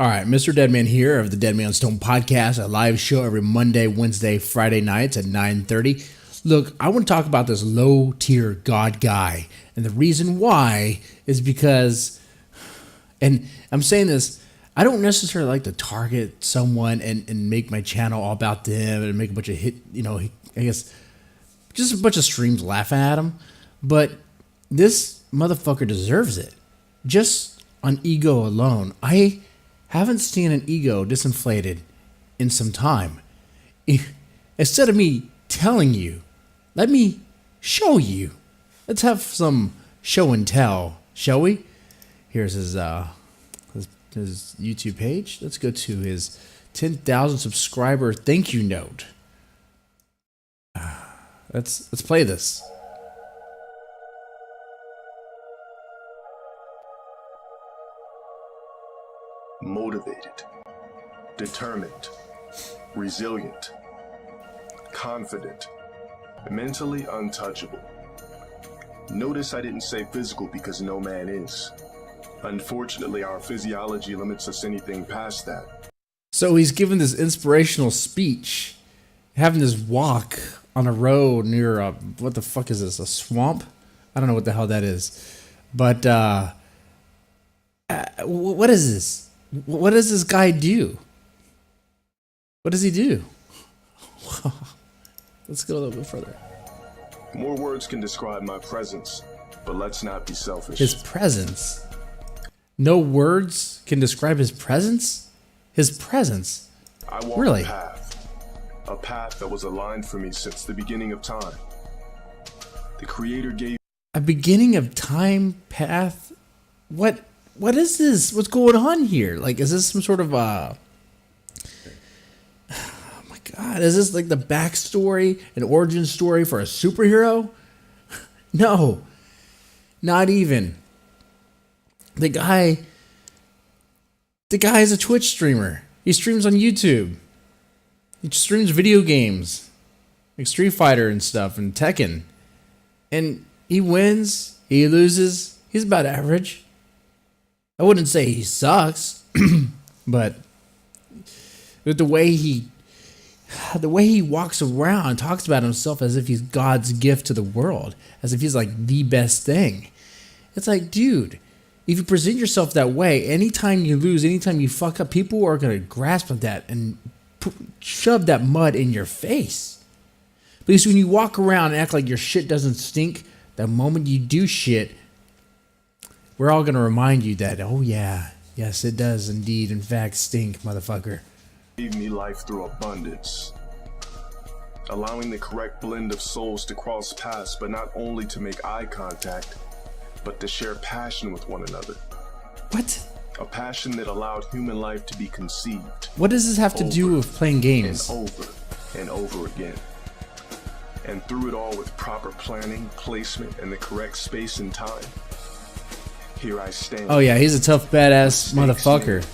All right, Mr. Deadman here of the Dead Man Stone podcast, a live show every Monday, Wednesday, Friday nights at 9:30. Look, I want to talk about this low-tier God guy, and the reason why is because, and I'm saying this, I don't necessarily like to target someone and make my channel all about them and make a bunch of I guess, just a bunch of streams laughing at him, but this motherfucker deserves it, just on ego alone. I haven't seen an ego disinflated in some time. Instead of me telling you, let me show you. Let's have some show and tell, shall we? Here's his YouTube page. Let's go to his 10,000 subscriber thank you note. Let's play this. Motivated, determined, resilient, confident, mentally untouchable. Notice I didn't say physical because no man is. Unfortunately, our physiology limits us anything past that. So he's giving this inspirational speech, having this walk on a road near what the fuck is this, a swamp? I don't know what the hell that is. But what is this? What does this guy do? What does he do? Let's go a little bit further. More words can describe my presence, but let's not be selfish. His presence? No words can describe his presence? His presence? I walk really? A path that was aligned for me since the beginning of time. The Creator gave a beginning of time path? What is this? What's going on here? Like, is this some sort of oh my God, is this like the backstory, an origin story for a superhero? No, not even. The guy is a Twitch streamer. He streams on YouTube. He streams video games, like Street Fighter and stuff, and Tekken. And he wins, he loses, he's about average. I wouldn't say he sucks, but with the way he walks around and talks about himself as if he's God's gift to the world, as if he's like the best thing. It's like, dude, if you present yourself that way, anytime you lose, anytime you fuck up, people are going to grasp at that and shove that mud in your face. Because when you walk around and act like your shit doesn't stink, the moment you do shit, we're all going to remind you that, oh yeah, yes, it does indeed, in fact, stink, motherfucker. Gave me life through abundance, allowing the correct blend of souls to cross paths, but not only to make eye contact, but to share passion with one another. What? A passion that allowed human life to be conceived. What does this have to do with playing games? And over again. And through it all with proper planning, placement, and the correct space and time. Here I stand. Oh yeah, he's a tough badass motherfucker.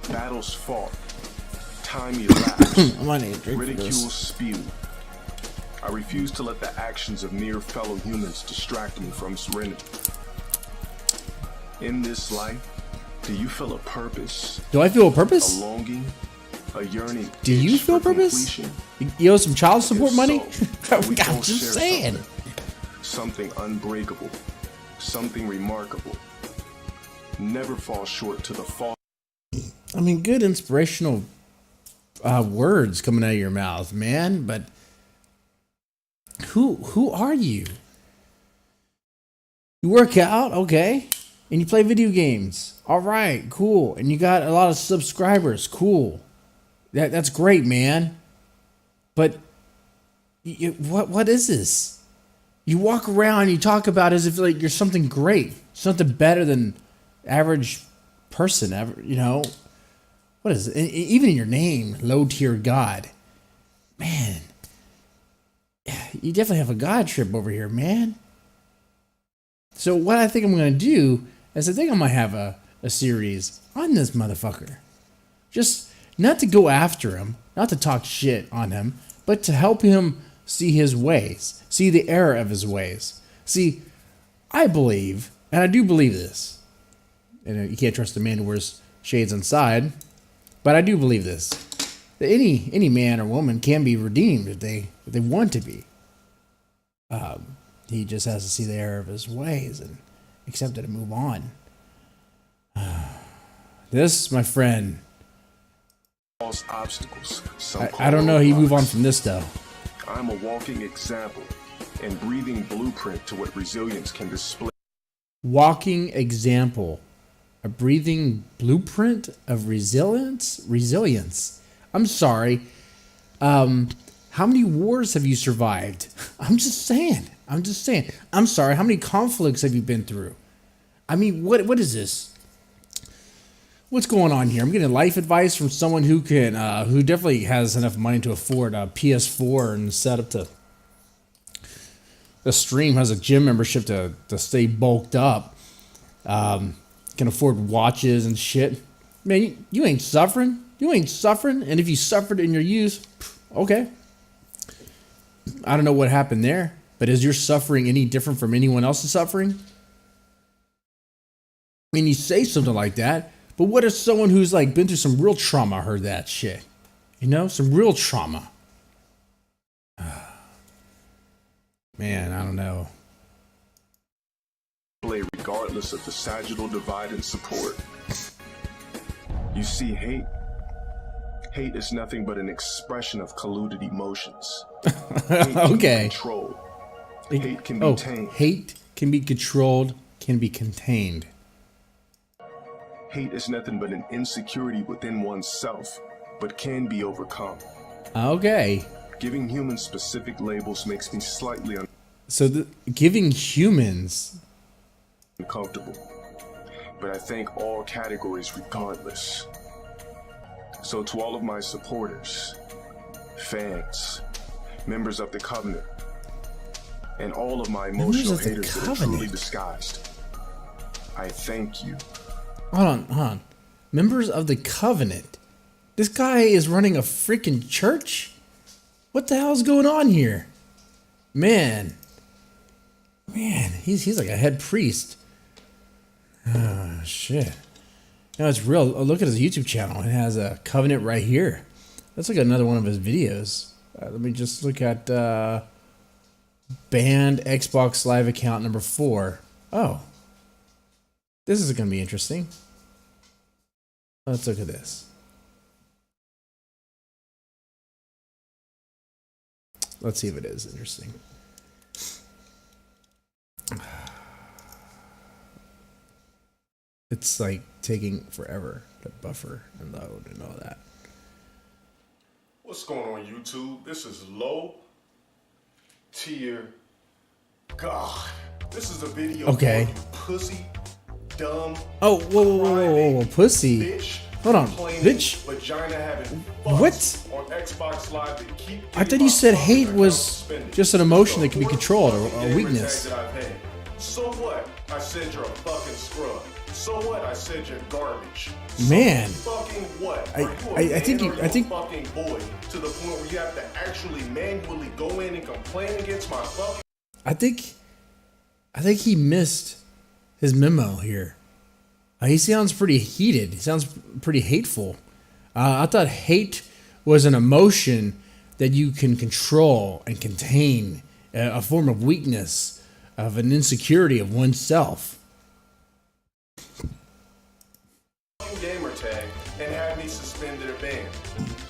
Battles fought. Time elapsed. Ridicule spewed. I refuse to let the actions of mere fellow humans distract me from serenity. In this life, do you feel a purpose? Do I feel a purpose? A longing, a yearning. Do you feel a purpose? You owe some child support money? I'm just saying. Something unbreakable. Something remarkable. Never fall short to the fall. I mean, good inspirational words coming out of your mouth, man. But who are you? You work out, okay, and you play video games. All right, cool, and you got a lot of subscribers. Cool, that's great, man. But what is this? You walk around and you talk about it as if like you're something great, something better than average person. What is it? Even in your name, low tier God, man. You definitely have a God trip over here, man. So what I think I'm gonna do is I think I might have a series on this motherfucker, just not to go after him, not to talk shit on him, but to help him see his ways, see the error of his ways. See, I believe, and I do believe this, and you can't trust a man who wears shades inside. But I do believe this. That any man or woman can be redeemed if they want to be. He just has to see the error of his ways and accept it and move on. This, my friend. Obstacles. I don't know how you move on from this, though. I'm a walking example and breathing blueprint to what resilience can display. Walking example. A breathing blueprint of resilience? Resilience. I'm sorry. How many wars have you survived? I'm just saying. I'm sorry. How many conflicts have you been through? I mean, what is this? What's going on here? I'm getting life advice from someone who can, who definitely has enough money to afford a PS4 and set up to. The stream has a gym membership to stay bulked up. Can afford watches and shit. Man, you ain't suffering. And if you suffered in your youth, okay. I don't know what happened there, but is your suffering any different from anyone else's suffering? I mean, you say something like that, but what if someone who's like been through some real trauma heard that shit? You know, some real trauma. Man, I don't know. Regardless of the sagittal divide and support. You see, hate is nothing but an expression of colluded emotions. Okay. Control. Hate can be tamed. Hate can be controlled, can be contained. Hate is nothing but an insecurity within oneself, but can be overcome. Okay. Giving humans specific labels makes me slightly giving humans uncomfortable, but I thank all categories regardless. So to all of my supporters, fans, members of the Covenant, and all of my emotional haters that are truly disguised, I thank you. Hold on. Members of the Covenant? This guy is running a freaking church? What the hell is going on here? Man, he's like a head priest. Oh, shit. No, it's real. Look at his YouTube channel. It has a covenant right here. That's like another one of his videos. Let me just look at banned Xbox Live account number 4. Oh. This is going to be interesting. Let's look at this. Let's see if it is interesting. It's like taking forever to buffer and load and all that. What's going on, YouTube? This is low tier. God, this is a video. Okay. For you pussy, dumb. Oh, whoa, pussy. Bitch. Hold on, bitch. Vagina having what? On Xbox Live that keep I thought you said hate was just an emotion that can be controlled or a weakness. So what? I said you're a fucking scrub. So what? I said you're garbage. Man, so fucking what? I think fucking boy to the point where you have to actually manually go in and complain against my fucking. I think he missed his memo here. He sounds pretty heated. He sounds pretty hateful. I thought hate was an emotion that you can control and contain, a form of weakness, of an insecurity of oneself. Gamer tag and had me suspended or banned.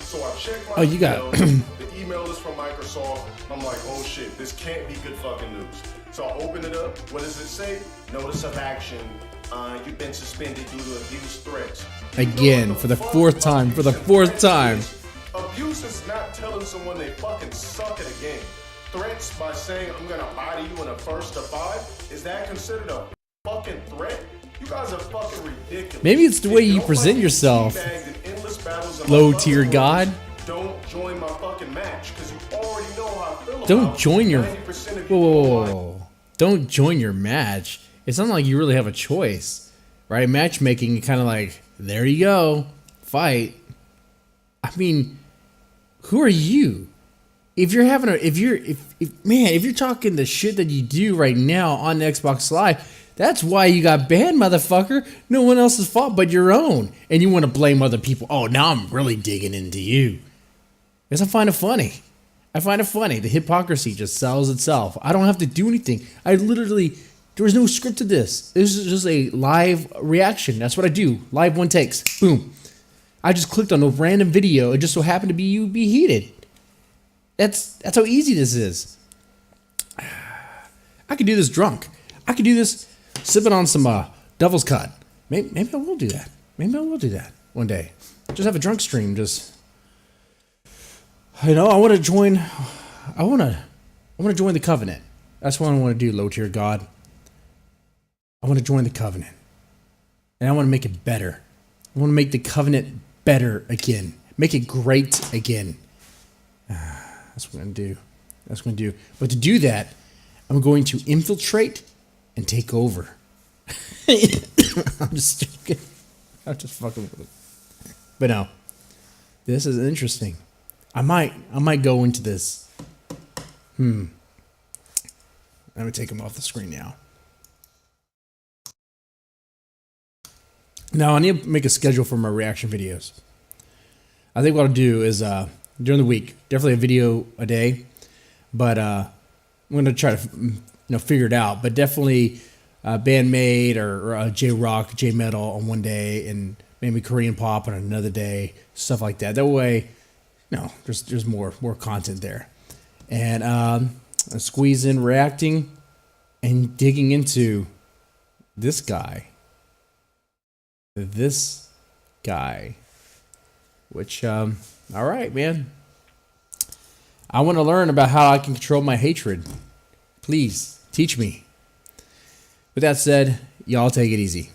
So I checked my you got the email is from Microsoft. I'm like, oh shit, this can't be good fucking news. So I open it up. What does it say? Notice of action. You've been suspended due to abuse threats. Again, for the fourth time. Abuse is not telling someone they fucking suck at a game. Threats by saying I'm gonna body you in a first to 5, is that considered a fucking threat? You guys are fucking ridiculous. Maybe it's the way you present yourself. Low tier god. Don't join my fucking match because you already know how I feel. Don't join your. Whoa. Don't join your match. It's not like you really have a choice, right? Matchmaking, kind of like, there you go, fight. I mean, who are you? If you're having if you're talking the shit that you do right now on Xbox Live, That's why you got banned, motherfucker. No one else's fault but your own. And you want to blame other people. Oh, now I'm really digging into you. Because I find it funny. I find it funny. The hypocrisy just sells itself. I don't have to do anything. I literally, there was no script to this. This is just a live reaction. That's what I do. Live one takes. Boom. I just clicked on a random video. It just so happened to be you be heated. That's how easy this is. I could do this drunk. I could do this sipping on some Devil's Cut. Maybe I will do that. Maybe I will do that one day. Just have a drunk stream. Just, you know, I want to join the covenant. That's what I want to do, low tier God. I want to join the covenant. And I want to make it better. I want to make the covenant better again. Make it great again. That's what I'm going to do. That's what I'm going to do. But to do that, I'm going to infiltrate and take over. I'm just joking. I'm just fucking with it. But no, this is interesting. I might go into this. I'm gonna take him off the screen now. Now I need to make a schedule for my reaction videos. I think what I'll do is during the week, definitely a video a day, but I'm gonna try to figure it out. But definitely Bandmate or J Rock, J Metal on one day, and maybe Korean pop on another day, stuff like that. That way, there's more content there, and I squeeze in reacting and digging into this guy, which all right, man. I want to learn about how I can control my hatred. Please teach me. With that said, y'all take it easy.